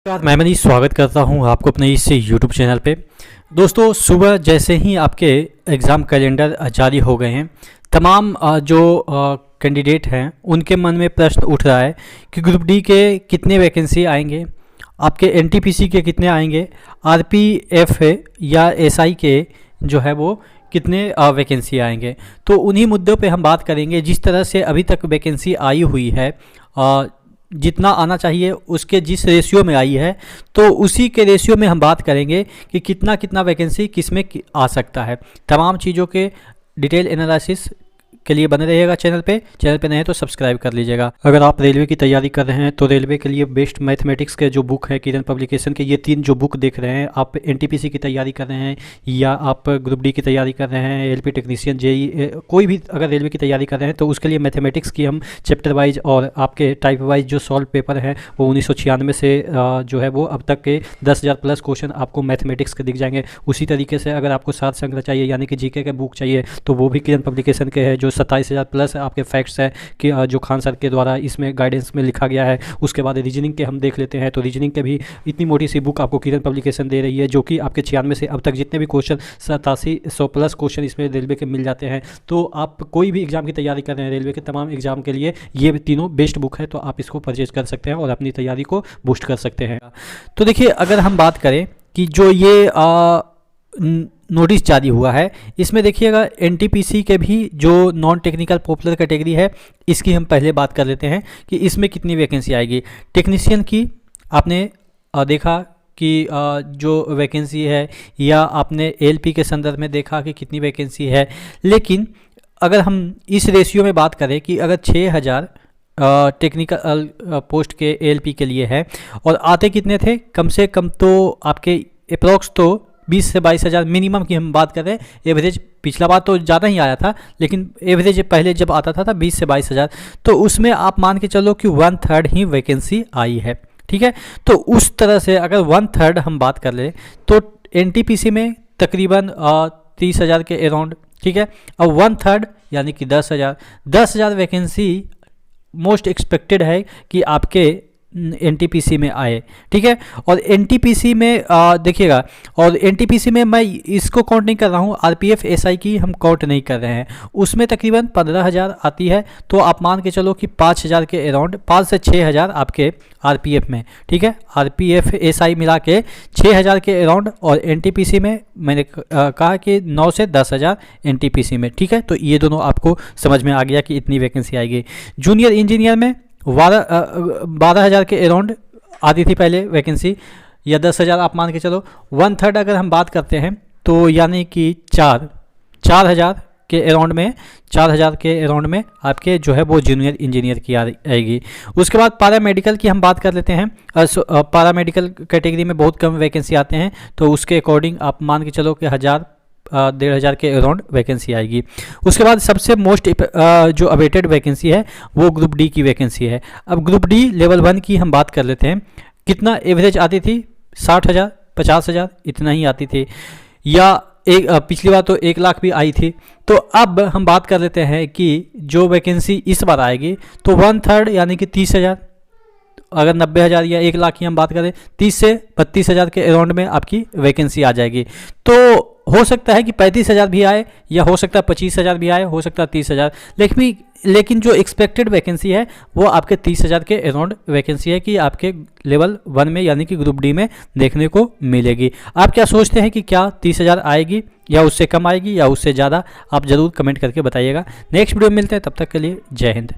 मैं मनीष स्वागत करता हूं आपको अपने इस यूट्यूब चैनल पे। दोस्तों, सुबह जैसे ही आपके एग्ज़ाम कैलेंडर जारी हो गए हैं, तमाम जो कैंडिडेट हैं उनके मन में प्रश्न उठ रहा है कि ग्रुप डी के कितने वैकेंसी आएंगे, आपके एनटीपीसी के कितने आएंगे, आरपीएफ या एसआई के जो है वो कितने वैकेंसी आएंगे। तो उन्हीं मुद्दों पे हम बात करेंगे। जिस तरह से अभी तक वैकेंसी आई हुई है, जितना आना चाहिए उसके जिस रेशियो में आई है, तो उसी के रेशियो में हम बात करेंगे कि कितना कितना वैकेंसी किस में आ सकता है। तमाम चीज़ों के डिटेल एनालिसिस के लिए बने रहिएगा चैनल पे नए हैं तो सब्सक्राइब कर लीजिएगा। अगर आप रेलवे की तैयारी कर रहे हैं तो रेलवे के लिए बेस्ट मैथमेटिक्स के जो बुक है किरण पब्लिकेशन के, ये 3 जो बुक देख रहे हैं, आप एनटीपीसी की तैयारी कर रहे हैं या आप ग्रुप डी की तैयारी कर रहे हैं, एलपी टेक्नीशियन, जेई, कोई भी अगर रेलवे की तैयारी कर रहे हैं तो उसके लिए मैथमेटिक्स की हम चैप्टर वाइज और आपके टाइप वाइज जो सॉल्व पेपर है वो 1996 से जो है वो अब तक के 10,000 प्लस क्वेश्चन आपको मैथमेटिक्स के दिख जाएंगे। उसी तरीके से अगर आपको सात संग्रह चाहिए यानी कि जीके के बुक चाहिए तो वो भी किरण पब्लिकेशन के है, जो 27,000 प्लस आपके फैक्ट्स है कि जो खान सर के द्वारा इसमें गाइडेंस में लिखा गया है। उसके बाद रीजनिंग के हम देख लेते हैं तो रीजनिंग के भी इतनी मोटी सी बुक आपको किरण पब्लिकेशन दे रही है, जो कि आपके 96 से अब तक जितने भी क्वेश्चन 8700 प्लस क्वेश्चन इसमें रेलवे के मिल जाते हैं। तो आप कोई भी एग्जाम की तैयारी कर रहे हैं, रेलवे के तमाम एग्जाम के लिए ये तीनों बेस्ट बुक है, तो आप इसको परचेज कर सकते हैं और अपनी तैयारी को बूस्ट कर सकते हैं। तो देखिए, अगर हम बात करें कि जो ये नोटिस जारी हुआ है, इसमें देखिएगा एनटीपीसी के भी जो नॉन टेक्निकल पॉपुलर कैटेगरी है, इसकी हम पहले बात कर लेते हैं कि इसमें कितनी वैकेंसी आएगी। टेक्नीशियन की आपने देखा कि जो वैकेंसी है, या आपने एलपी के संदर्भ में देखा कि कितनी वैकेंसी है। लेकिन अगर हम इस रेशियो में बात करें कि अगर 6,000 टेक्निकल पोस्ट के एलपी के लिए है और आते कितने थे, कम से कम तो आपके अप्रॉक्स तो 20 से 22,000 मिनिमम की हम बात कर रहे हैं। एवरेज पिछला बार तो ज़्यादा ही आया था, लेकिन एवरेज पहले जब आता था 20 से 22,000, तो उसमें आप मान के चलो कि 1/3 ही वैकेंसी आई है। ठीक है, तो उस तरह से अगर 1/3 हम बात कर ले तो एनटीपीसी में तकरीबन 30,000 के अराउंड। ठीक है, अब 1/3 यानी कि 10,000 वैकेंसी मोस्ट एक्सपेक्टेड है कि आपके एनटीपीसी में आए। ठीक है, और एनटीपीसी में देखिएगा, और एनटीपीसी में मैं इसको काउंट नहीं कर रहा हूँ, आरपीएफ एसआई की हम काउंट नहीं कर रहे हैं, उसमें तकरीबन 15,000 आती है। तो आप मान के चलो कि 5,000 के अराउंड, 5 से 6,000 आपके आरपीएफ में। ठीक है, आरपीएफ एसआई मिला के 6,000 के अराउंड, और एनटीपीसी में मैंने कहा कि 9 से 10,000 एनटीपीसी में। ठीक है, तो ये दोनों आपको समझ में आ गया कि इतनी वैकेंसी आएगी। जूनियर इंजीनियर में 12,000 के अराउंड आती थी पहले वैकेंसी, या 10,000 आप मान के चलो। 1/3 अगर हम बात करते हैं तो यानी कि 4,000 के अराउंड में, 4,000 के अराउंड में आपके जो है वो जूनियर इंजीनियर की आएगी। उसके बाद पैरामेडिकल की हम बात कर लेते हैं। पैरामेडिकल कैटेगरी में बहुत कम वैकेंसी आते हैं, तो उसके अकॉर्डिंग आप मान के चलो कि 1,500 के अराउंड वैकेंसी आएगी। उसके बाद सबसे मोस्ट जो अवेटेड वैकेंसी है वो ग्रुप डी की वैकेंसी है। अब ग्रुप डी लेवल 1 की हम बात कर लेते हैं। कितना एवरेज आती थी? 60,000, 50,000 इतना ही आती थी, या पिछली बार तो 1 लाख भी आई थी। तो अब हम बात कर लेते हैं कि जो वैकेंसी इस बार आएगी तो 1/3 यानी कि 30,000, अगर 90,000 या 1 लाख की हम बात करें, 30 से 32,000 के अराउंड में आपकी वैकेंसी आ जाएगी। तो हो सकता है कि 35,000 भी आए, या हो सकता है 25,000 भी आए, हो सकता है 30,000, लेकिन जो एक्सपेक्टेड वैकेंसी है वो आपके 30,000 के अराउंड वैकेंसी है कि आपके लेवल 1 में यानी कि ग्रुप डी में देखने को मिलेगी। आप क्या सोचते हैं कि क्या 30,000 आएगी, या उससे कम आएगी, या उससे ज़्यादा? आप ज़रूर कमेंट करके बताइएगा। नेक्स्ट वीडियो में मिलते हैं, तब तक के लिए जय हिंद।